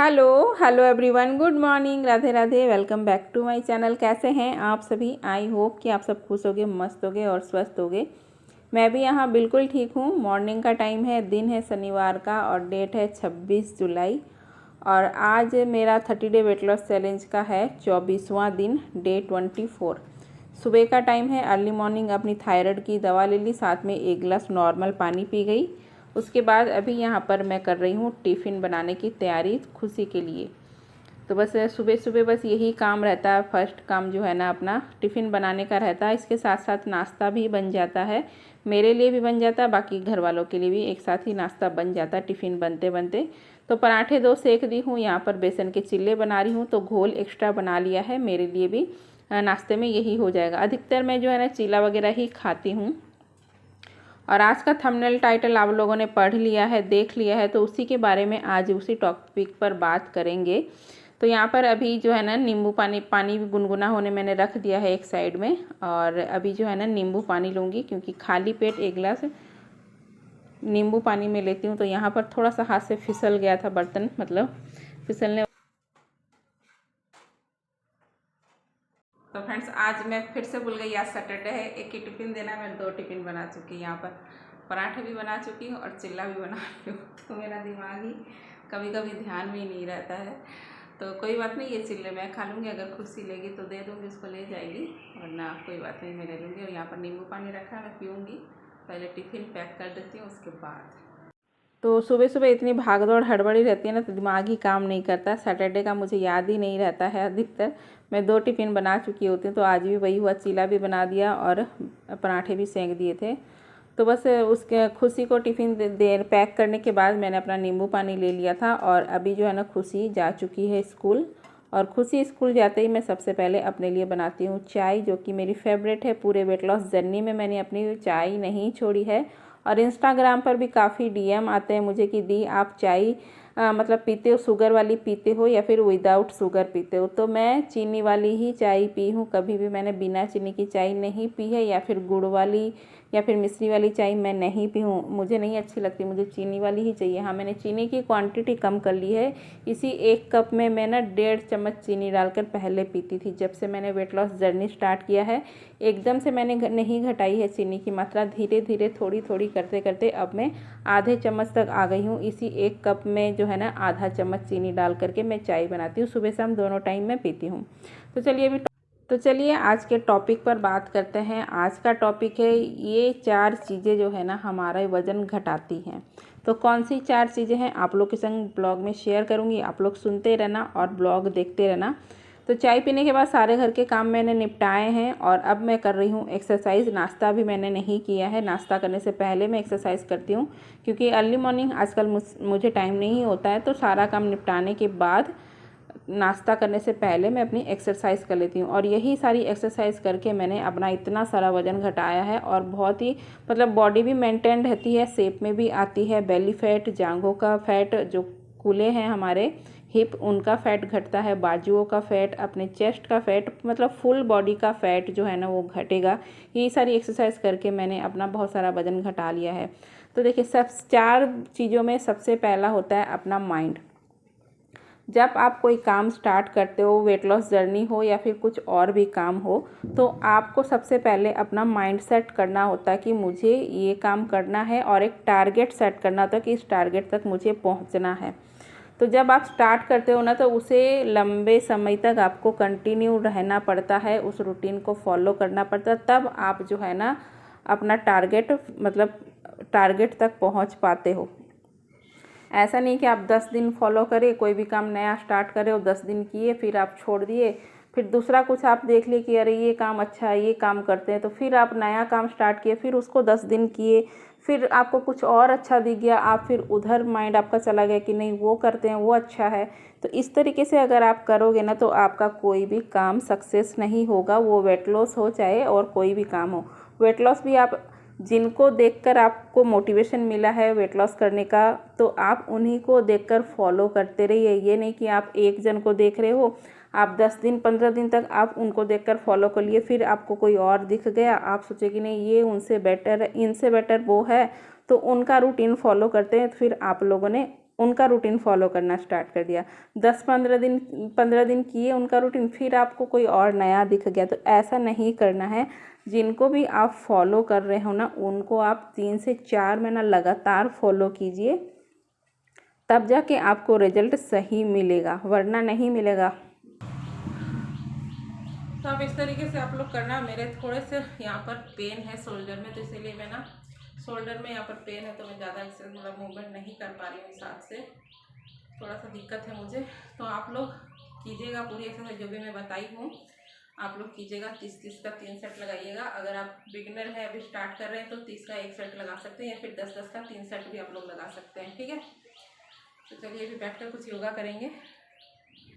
Hello hello everyone, good morning, Radhe Radhe. Welcome back to my channel. कैसे हैं आप सभी? आई होप कि आप सब खुश होगे, मस्त होगे और स्वस्थ होगे। मैं भी यहाँ बिल्कुल ठीक हूँ। मॉर्निंग का टाइम है, दिन है शनिवार का और डेट है 26 जुलाई। और आज मेरा 30 डे वेट लॉस चैलेंज का है 24वां दिन, डे 24। सुबह का टाइम है, अर्ली मॉर्निंग अपनी थायराइड की दवा ले ली, साथ में 1 गिलास नॉर्मल पानी पी गई। उसके बाद अभी यहाँ पर मैं कर रही हूँ टिफ़िन बनाने की तैयारी खुशी के लिए। तो बस सुबह सुबह बस यही काम रहता है। फर्स्ट काम जो है ना अपना टिफ़िन बनाने का रहता है। इसके साथ साथ नाश्ता भी बन जाता है, मेरे लिए भी बन जाता है, बाकी घर वालों के लिए भी एक साथ ही नाश्ता बन जाता है टिफ़िन बनते बनते। तो पराठे 2 सेक दी हूँ, यहाँ पर बेसन के चिल्ले बना रही हूँ, तो घोल एक्स्ट्रा बना लिया है। मेरे लिए भी नाश्ते में यही हो जाएगा। अधिकतर मैं जो है ना चीला वगैरह ही खाती हूँ। और आज का थंबनेल टाइटल आप लोगों ने पढ़ लिया है, देख लिया है, तो उसी के बारे में आज उसी टॉपिक पर बात करेंगे। तो यहाँ पर अभी जो है ना नींबू पानी भी गुनगुना होने मैंने रख दिया है एक साइड में। और अभी जो है ना नींबू पानी लूँगी, क्योंकि खाली पेट 1 गिलास नींबू पानी में लेती हूँ। तो यहाँ पर थोड़ा सा हाथ से फिसल गया था बर्तन, मतलब फिसलने। तो फ्रेंड्स आज मैं फिर से भूल गई, आज सैटरडे है, एक ही टिफ़िन देना, मैं 2 टिफ़िन बना चुकी। यहाँ पर पराठे भी बना चुकी हूँ और चिल्ला भी बना रही हूँ। तो मेरा दिमाग ही कभी कभी ध्यान में ही नहीं रहता है। तो कोई बात नहीं, ये चिल्ले मैं खा लूँगी, अगर खुशी लेगी तो दे दूँगी, उसको ले जाएगी, वरना कोई बात नहीं मैं ले लूँगी। और यहाँ पर नींबू पानी रखा है, मैं पीऊँगी। पहले टिफ़िन पैक कर देती हूँ, उसके बाद। तो सुबह सुबह इतनी भागदौड़ हड़बड़ी रहती है ना, तो दिमाग ही काम नहीं करता। सैटरडे का मुझे याद ही नहीं रहता है अधिकतर। मैं 2 टिफ़िन बना चुकी होती हूँ, तो आज भी वही हुआ, चीला भी बना दिया और पराठे भी सेंक दिए थे। तो बस उसके खुशी को टिफ़िन देर पैक करने के बाद मैंने अपना नींबू पानी ले लिया था। और अभी जो है ना खुशी जा चुकी है स्कूल। और खुशी स्कूल जाते ही मैं सबसे पहले अपने लिए बनाती हूँ चाय, जो कि मेरी फेवरेट है। पूरे वेट लॉस जर्नी में मैंने अपनी चाय नहीं छोड़ी है। और इंस्टाग्राम पर भी काफ़ी डीएम आते हैं मुझे कि दी आप चाय मतलब पीते हो, शुगर वाली पीते हो या फिर विदाउट शुगर पीते हो। तो मैं चीनी वाली ही चाय पी हूँ, कभी भी मैंने बिना चीनी की चाय नहीं पी है, या फिर गुड़ वाली या फिर मिश्री वाली चाय मैं नहीं पी हूँ, मुझे नहीं अच्छी लगती, मुझे चीनी वाली ही चाहिए। हाँ, मैंने चीनी की क्वांटिटी कम कर ली है। इसी 1 कप में मैं ना 1.5 चम्मच चीनी डालकर पहले पीती थी। जब से मैंने वेट लॉस जर्नी स्टार्ट किया है, एकदम से मैंने नहीं घटाई है चीनी की मात्रा, धीरे धीरे थोड़ी थोड़ी करते करते अब मैं आधे चम्मच तक आ गई हूँ। इसी 1 कप में जो है ना आधा चम्मच चीनी डाल करके मैं चाय बनाती हूँ। सुबह शाम दोनों टाइम मैं पीती हूँ। तो चलिए आज के टॉपिक पर बात करते हैं। आज का टॉपिक है, ये 4 चीज़ें जो है ना हमारा वज़न घटाती हैं। तो कौन सी 4 चीज़ें हैं आप लोग के संग ब्लॉग में शेयर करूँगी, आप लोग सुनते रहना और ब्लॉग देखते रहना। तो चाय पीने के बाद सारे घर के काम मैंने निपटाए हैं और अब मैं कर रही हूँ एक्सरसाइज। नाश्ता भी मैंने नहीं किया है, नाश्ता करने से पहले मैं एक्सरसाइज करती हूँ, क्योंकि अर्ली मॉर्निंग आजकल मुझे टाइम नहीं होता है। तो सारा काम निपटाने के बाद नाश्ता करने से पहले मैं अपनी एक्सरसाइज कर लेती हूँ। और यही सारी एक्सरसाइज करके मैंने अपना इतना सारा वज़न घटाया है और बहुत ही मतलब बॉडी भी मेंटेन रहती है, शेप में भी आती है। बेली फैट, जांघों का फैट, जो कूल्हे हैं हमारे हिप, उनका फैट घटता है, बाजुओं का फैट, अपने चेस्ट का फैट, मतलब फुल बॉडी का फैट जो है ना वो घटेगा। यही सारी एक्सरसाइज करके मैंने अपना बहुत सारा वज़न घटा लिया है। तो देखिए, सब 4 चीज़ों में सबसे पहला होता है अपना माइंड। जब आप कोई काम स्टार्ट करते हो, वेट लॉस जर्नी हो या फिर कुछ और भी काम हो, तो आपको सबसे पहले अपना माइंड सेट करना होता है कि मुझे ये काम करना है, और एक टारगेट सेट करना होता है कि इस टारगेट तक मुझे पहुंचना है। तो जब आप स्टार्ट करते हो ना, तो उसे लंबे समय तक आपको कंटिन्यू रहना पड़ता है, उस रूटीन को फॉलो करना पड़ता है, तब आप जो है ना अपना टारगेट तक पहुंच पाते हो। ऐसा नहीं कि आप 10 दिन फॉलो करें, कोई भी काम नया स्टार्ट करें और 10 दिन किए फिर आप छोड़ दिए, फिर दूसरा कुछ आप देख लिए कि अरे ये काम अच्छा है, ये काम करते हैं, तो फिर आप नया काम स्टार्ट किए, फिर उसको 10 दिन किए, फिर आपको कुछ और अच्छा दिख गया, आप फिर उधर माइंड आपका चला गया कि नहीं वो करते हैं, वो अच्छा है। तो इस तरीके से अगर आप करोगे ना, तो आपका कोई भी काम सक्सेस नहीं होगा, वो वेट लॉस हो चाहे और कोई भी काम हो। वेट लॉस भी आप जिनको देखकर आपको मोटिवेशन मिला है वेट लॉस करने का, तो आप उन्हीं को देखकर फॉलो करते रहिए। ये नहीं कि आप एक जन को देख रहे हो, आप 10 दिन 15 दिन तक आप उनको देखकर फॉलो कर लिए, फिर आपको कोई और दिख गया, आप सोचे कि नहीं ये उनसे बेटर है, इनसे बेटर वो है, तो उनका रूटीन फॉलो करते हैं, तो फिर आप लोगों ने उनका रूटीन फॉलो करना स्टार्ट कर दिया। 10-15 दिन किए उनका रूटीन, फिर आपको कोई और नया दिख गया, तो ऐसा नहीं करना है। जिनको भी आप फॉलो कर रहे हो ना, उनको आप 3 से 4 महीना लगातार फॉलो कीजिए, तब जाके आपको रिजल्ट सही मिलेगा, वरना नहीं मिलेगा। तो अब इस तरीके से आप लोग करना। मेरे थोड़े से यहाँ पर पेन है शोल्डर में, तो इसीलिए मैं ना शोल्डर में यहाँ पर पेन है, तो मैं ज़्यादा इससे मतलब मूवमेंट नहीं कर पा रही हूँ इस हाथ से, थोड़ा सा दिक्कत है मुझे। तो आप लोग कीजिएगा पूरी एक्सरसाइज जो भी मैं बताई हूँ, आप लोग कीजिएगा। 30-30 का 3 सेट लगाइएगा। अगर आप बिगिनर है, अभी स्टार्ट कर रहे हैं, तो 30 का 1 सेट लगा सकते हैं, या फिर 10-10 का 3 सेट भी आप लोग लगा सकते हैं, ठीक है। तो चलिए अभी बैठकर कुछ योगा करेंगे।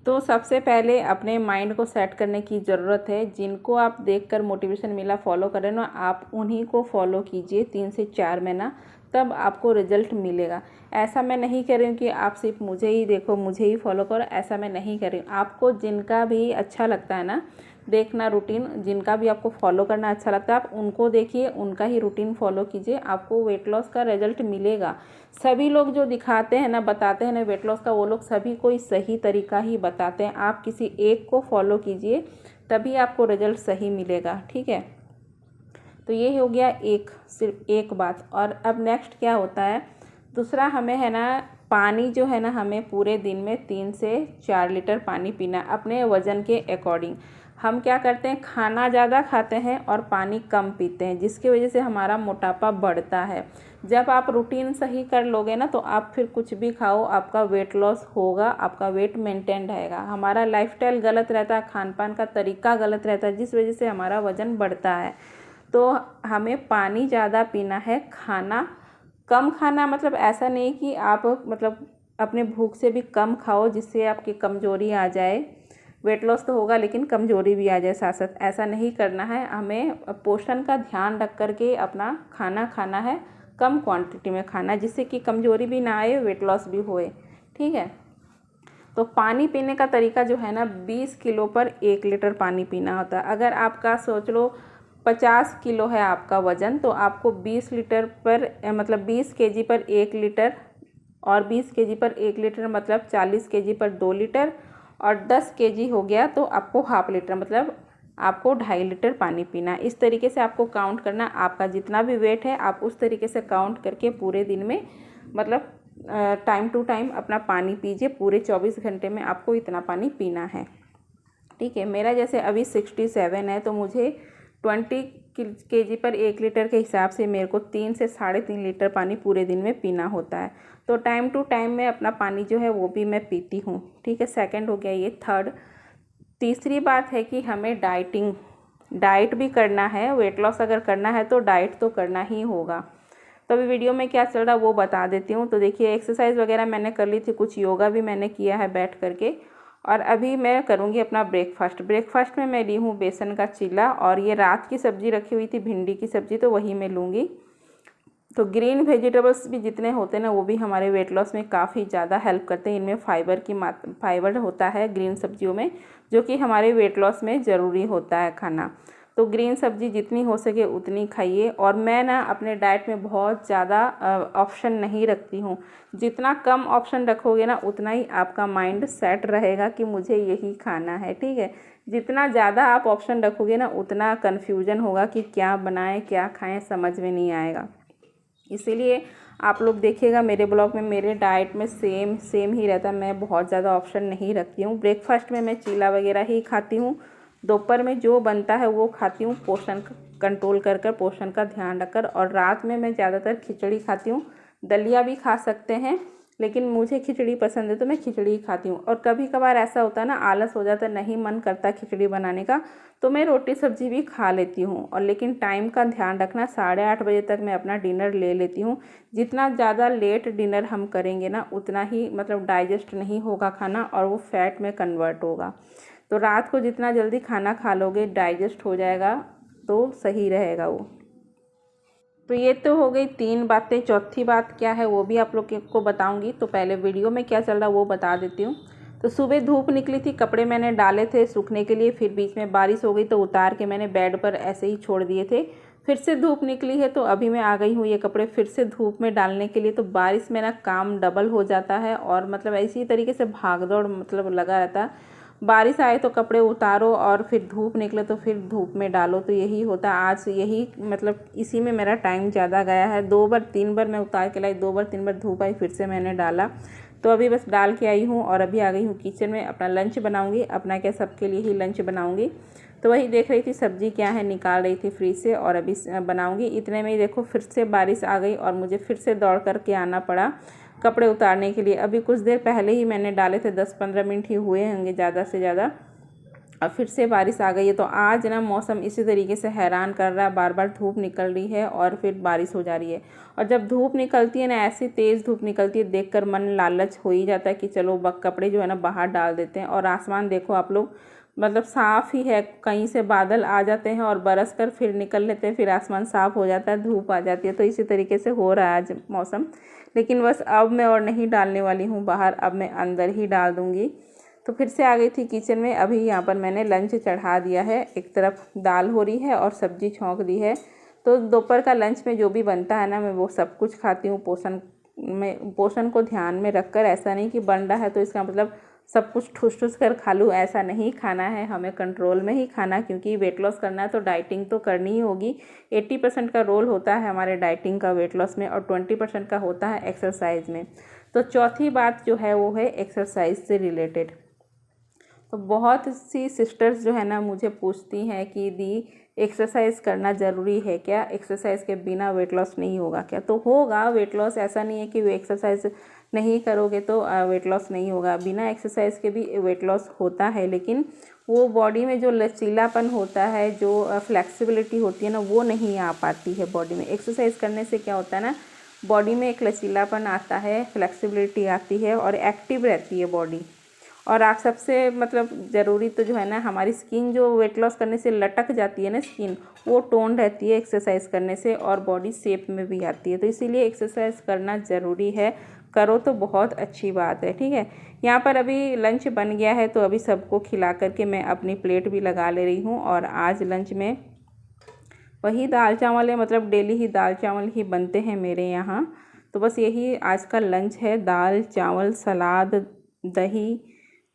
तो सबसे पहले अपने माइंड को सेट करने की ज़रूरत है। जिनको आप देखकर मोटिवेशन मिला, फॉलो कर रहे हो ना, आप उन्हीं को फॉलो कीजिए 3 से 4 महीना, तब आपको रिजल्ट मिलेगा। ऐसा मैं नहीं कह रही हूँ कि आप सिर्फ मुझे ही देखो, मुझे ही फॉलो करो, ऐसा मैं नहीं कर रही हूँ। आपको जिनका भी अच्छा लगता है ना देखना रूटीन, जिनका भी आपको फॉलो करना अच्छा लगता है, आप उनको देखिए, उनका ही रूटीन फॉलो कीजिए, आपको वेट लॉस का रिजल्ट मिलेगा। सभी लोग जो दिखाते हैं ना, बताते हैं ना वेट लॉस का, वो लोग सभी कोई सही तरीका ही बताते हैं। आप किसी एक को फॉलो कीजिए, तभी आपको रिजल्ट सही मिलेगा, ठीक है। तो ये हो गया सिर्फ एक बात। और अब नेक्स्ट क्या होता है, दूसरा हमें है ना, पानी जो है ना, हमें पूरे दिन में 3 से 4 लीटर पानी पीना, अपने वज़न के अकॉर्डिंग। हम क्या करते हैं, खाना ज़्यादा खाते हैं और पानी कम पीते हैं, जिसकी वजह से हमारा मोटापा बढ़ता है। जब आप रूटीन सही कर लोगे ना, तो आप फिर कुछ भी खाओ, आपका वेट लॉस होगा, आपका वेट मेंटेन रहेगा। हमारा लाइफस्टाइल गलत रहता है, खान पान का तरीका गलत रहता है, जिस वजह से हमारा वज़न बढ़ता है। तो हमें पानी ज़्यादा पीना है, खाना कम खाना, मतलब ऐसा नहीं कि आप मतलब अपने भूख से भी कम खाओ जिससे आपकी कमज़ोरी आ जाए। वेट लॉस तो होगा लेकिन कमज़ोरी भी आ जाए साथ साथ, ऐसा नहीं करना है। हमें पोषण का ध्यान रख करके अपना खाना खाना है, कम क्वांटिटी में खाना, जिससे कि कमज़ोरी भी ना आए, वेट लॉस भी होए, ठीक है। तो पानी पीने का तरीका जो है ना, 20 किलो पर 1 लीटर पानी पीना होता है। अगर आपका सोच लो 50 किलो है आपका वज़न, तो आपको 20 लीटर पर मतलब 20 केजी पर 1 लीटर, और 20 केजी पर 1 लीटर मतलब 40 केजी पर 2 लीटर, और 10 केजी हो गया तो आपको हाफ लीटर, मतलब आपको 2.5 लीटर पानी पीना। इस तरीके से आपको काउंट करना, आपका जितना भी वेट है आप उस तरीके से काउंट करके पूरे दिन में, मतलब टाइम टू टाइम अपना पानी पीजिए। पूरे 24 घंटे में आपको इतना पानी पीना है, ठीक है। मेरा जैसे अभी 67 है, तो मुझे 20 केजी पर 1 लीटर के हिसाब से मेरे को 3 से 3.5 लीटर पानी पूरे दिन में पीना होता है। तो टाइम टू टाइम में अपना पानी जो है वो भी मैं पीती हूँ, ठीक है। सेकंड हो गया ये। थर्ड, तीसरी बात है कि हमें डाइट भी करना है। वेट लॉस अगर करना है तो डाइट तो करना ही होगा। तो अभी वीडियो में क्या चल रहा है वो बता देती हूँ। तो देखिए, एक्सरसाइज वगैरह मैंने कर ली थी, कुछ योगा भी मैंने किया है बैठ करके, और अभी मैं करूँगी अपना ब्रेकफास्ट में मैं ली हूँ बेसन का चीला, और ये रात की सब्ज़ी रखी हुई थी भिंडी की सब्ज़ी, तो वही मैं लूँगी। तो ग्रीन वेजिटेबल्स भी जितने होते हैं ना, वो भी हमारे वेट लॉस में काफ़ी ज़्यादा हेल्प करते हैं। इनमें फाइबर होता है ग्रीन सब्जियों में, जो कि हमारे वेट लॉस में ज़रूरी होता है खाना। तो ग्रीन सब्जी जितनी हो सके उतनी खाइए। और मैं ना अपने डाइट में बहुत ज़्यादा ऑप्शन नहीं रखती हूँ। जितना कम ऑप्शन रखोगे ना, उतना ही आपका माइंड सेट रहेगा कि मुझे यही खाना है, ठीक है। जितना ज़्यादा आप ऑप्शन रखोगे ना, उतना कन्फ्यूजन होगा कि क्या बनाएं क्या खाएं, समझ में नहीं आएगा। इसीलिए आप लोग देखिएगा मेरे ब्लॉग में, मेरे डाइट में सेम ही रहता है। मैं बहुत ज़्यादा ऑप्शन नहीं रखती हूँ। ब्रेकफास्ट में मैं चीला वगैरह ही खाती हूँ, दोपहर में जो बनता है वो खाती हूँ, पोषण कंट्रोल कर पोषण का ध्यान रखकर, और रात में मैं ज़्यादातर खिचड़ी खाती हूँ। दलिया भी खा सकते हैं, लेकिन मुझे खिचड़ी पसंद है तो मैं खिचड़ी ही खाती हूँ। और कभी कभार ऐसा होता है ना, आलस हो जाता है, नहीं मन करता खिचड़ी बनाने का, तो मैं रोटी सब्जी भी खा लेती हूँ। और लेकिन टाइम का ध्यान रखना, 8:30 बजे तक मैं अपना डिनर ले लेती हूँ। जितना ज़्यादा लेट डिनर हम करेंगे ना, उतना ही मतलब डाइजेस्ट नहीं होगा खाना, और वो फैट में कन्वर्ट होगा। तो रात को जितना जल्दी खाना खा लोगे, डाइजेस्ट हो जाएगा, तो सही रहेगा वो। तो ये तो हो गई 3 बातें। चौथी बात क्या है वो भी आप लोग को बताऊंगी। तो पहले वीडियो में क्या चल रहा है वो बता देती हूँ। तो सुबह धूप निकली थी, कपड़े मैंने डाले थे सूखने के लिए, फिर बीच में बारिश हो गई तो उतार के मैंने बेड पर ऐसे ही छोड़ दिए थे। फिर से धूप निकली है तो अभी मैं आ गई हूँ ये कपड़े फिर से धूप में डालने के लिए। तो बारिश में ना काम डबल हो जाता है और मतलब इसी तरीके से भाग दौड़ मतलब लगा रहता है। बारिश आए तो कपड़े उतारो और फिर धूप निकले तो फिर धूप में डालो, तो यही होता है। आज यही मतलब इसी में मेरा टाइम ज़्यादा गया है। 2 बार 3 बार मैं उतार के लाई, 2 बार 3 बार धूप आई, फिर से मैंने डाला। तो अभी बस डाल के आई हूँ और अभी आ गई हूँ किचन में। अपना लंच बनाऊँगी, अपना क्या सबके लिए ही लंच बनाऊँगी। तो वही देख रही थी सब्जी क्या है, निकाल रही थी फ्रिज से और अभी बनाऊँगी। इतने में ही देखो फिर से बारिश आ गई और मुझे फिर से दौड़ करके आना पड़ा कपड़े उतारने के लिए। अभी कुछ देर पहले ही मैंने डाले थे, 10-15 मिनट ही हुए होंगे ज़्यादा से ज़्यादा, और फिर से बारिश आ गई है। तो आज ना मौसम इसी तरीके से हैरान कर रहा है, बार बार धूप निकल रही है और फिर बारिश हो जा रही है। और जब धूप निकलती है ना, ऐसी तेज़ धूप निकलती है, देखकर मन लालच हो ही जाता है कि चलो कपड़े जो है ना बाहर डाल देते हैं। और आसमान देखो आप लोग, मतलब साफ़ ही है, कहीं से बादल आ जाते हैं और बरस कर फिर निकल लेते हैं, फिर आसमान साफ़ हो जाता है, धूप आ जाती है। तो इसी तरीके से हो रहा है आज मौसम। लेकिन बस अब मैं और नहीं डालने वाली हूँ बाहर, अब मैं अंदर ही डाल दूँगी। तो फिर से आ गई थी किचन में। अभी यहाँ पर मैंने लंच चढ़ा दिया है, एक तरफ दाल हो रही है और सब्जी छौंक दी है। तो दोपहर का लंच में जो भी बनता है ना, मैं वो सब कुछ खाती हूँ पोषण को ध्यान में रखकर। ऐसा नहीं कि बन रहा है तो इसका मतलब सब कुछ ठूस ठूस कर खा लूँ, ऐसा नहीं खाना है, हमें कंट्रोल में ही खाना। क्योंकि वेट लॉस करना है तो डाइटिंग तो करनी ही होगी। 80% का रोल होता है हमारे डाइटिंग का वेट लॉस में और 20% का होता है एक्सरसाइज में। तो चौथी बात जो है वो है एक्सरसाइज से रिलेटेड। तो बहुत सी सिस्टर्स जो है ना मुझे पूछती हैं कि दी एक्सरसाइज करना ज़रूरी है क्या, एक्सरसाइज के बिना वेट लॉस नहीं होगा क्या? तो होगा वेट लॉस, ऐसा नहीं है कि वो एक्सरसाइज नहीं करोगे तो वेट लॉस नहीं होगा। बिना एक्सरसाइज के भी वेट लॉस होता है, लेकिन वो बॉडी में जो लचीलापन होता है, जो फ्लेक्सिबिलिटी होती है ना, वो नहीं आ पाती है बॉडी में। एक्सरसाइज करने से क्या होता है ना, बॉडी में एक लचीलापन आता है, फ्लेक्सिबिलिटी आती है और एक्टिव रहती है बॉडी। और आप सबसे मतलब ज़रूरी तो जो है ना, हमारी स्किन जो वेट लॉस करने से लटक जाती है ना स्किन, वो टोन रहती है एक्सरसाइज करने से और बॉडी शेप में भी आती है। तो इसीलिए एक्सरसाइज करना ज़रूरी है, करो तो बहुत अच्छी बात है। ठीक है, यहाँ पर अभी लंच बन गया है तो अभी सबको खिला करके मैं अपनी प्लेट भी लगा ले रही हूँ। और आज लंच में वही दाल चावल है, मतलब डेली ही दाल चावल ही बनते हैं मेरे यहाँ। तो बस यही आज का लंच है, दाल चावल सलाद दही।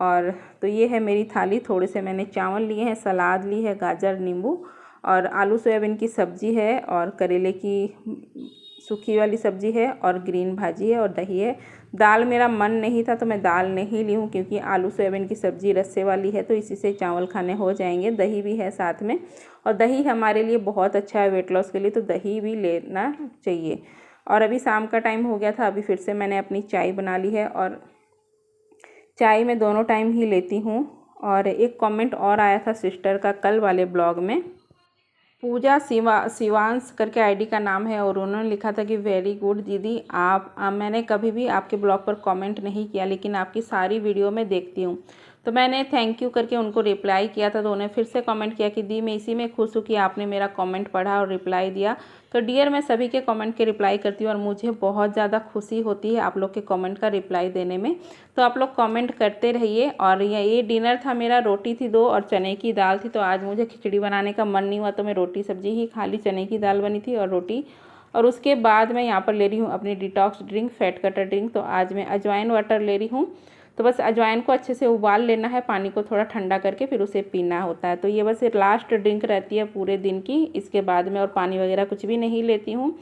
और तो ये है मेरी थाली। थोड़े से मैंने चावल लिए हैं, सलाद ली है, गाजर नींबू और आलू सोयाबीन की सब्ज़ी है और करेले की सूखी वाली सब्ज़ी है और ग्रीन भाजी है और दही है। दाल मेरा मन नहीं था तो मैं दाल नहीं ली हूँ, क्योंकि आलू सोयाबीन की सब्ज़ी रस्से वाली है तो इसी से चावल खाने हो जाएंगे। दही भी है साथ में, और दही हमारे लिए बहुत अच्छा है वेट लॉस के लिए, तो दही भी लेना चाहिए। और अभी शाम का टाइम हो गया था, अभी फिर से मैंने अपनी चाय बना ली है और चाय मैं दोनों टाइम ही लेती हूँ। और एक कमेंट और आया था सिस्टर का कल वाले ब्लॉग में, पूजा शिवांश करके आईडी का नाम है, और उन्होंने लिखा था कि वेरी गुड दीदी आप मैंने कभी भी आपके ब्लॉग पर कमेंट नहीं किया, लेकिन आपकी सारी वीडियो में देखती हूँ। तो मैंने थैंक यू करके उनको रिप्लाई किया था, तो उन्होंने फिर से कमेंट किया कि दी मैं इसी में खुश हूँ कि आपने मेरा कमेंट पढ़ा और रिप्लाई दिया। तो डियर मैं सभी के कमेंट के रिप्लाई करती हूँ और मुझे बहुत ज़्यादा खुशी होती है आप लोग के कमेंट का रिप्लाई देने में। तो आप लोग कमेंट करते रहिए। और ये डिनर था मेरा, रोटी थी 2 और चने की दाल थी। तो आज मुझे खिचड़ी बनाने का मन नहीं हुआ तो मैं रोटी सब्जी ही खा ली, चने की दाल बनी थी और रोटी। और उसके बाद मैं यहाँ पर ले रही हूँ अपनी detox drink, fat cutter drink. तो आज मैं अजवाइन वाटर ले रही हूँ। तो बस अजवाइन को अच्छे से उबाल लेना है, पानी को थोड़ा ठंडा करके फिर उसे पीना होता है। तो ये बस लास्ट ड्रिंक रहती है पूरे दिन की, इसके बाद में और पानी वगैरह कुछ भी नहीं लेती हूँ।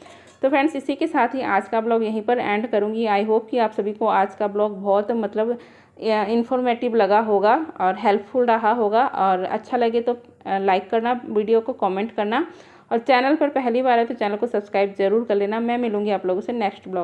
तो फ्रेंड्स इसी के साथ ही आज का ब्लॉग यहीं पर एंड करूँगी। आई होप कि आप सभी को आज का ब्लॉग बहुत मतलब इन्फॉर्मेटिव लगा होगा और हेल्पफुल रहा होगा। और अच्छा लगे तो लाइक करना, वीडियो को कमेंट करना, और चैनल पर पहली बार है तो चैनल को सब्सक्राइब जरूर कर लेना। मैं मिलूँगी आप लोगों से नेक्स्ट ब्लॉग।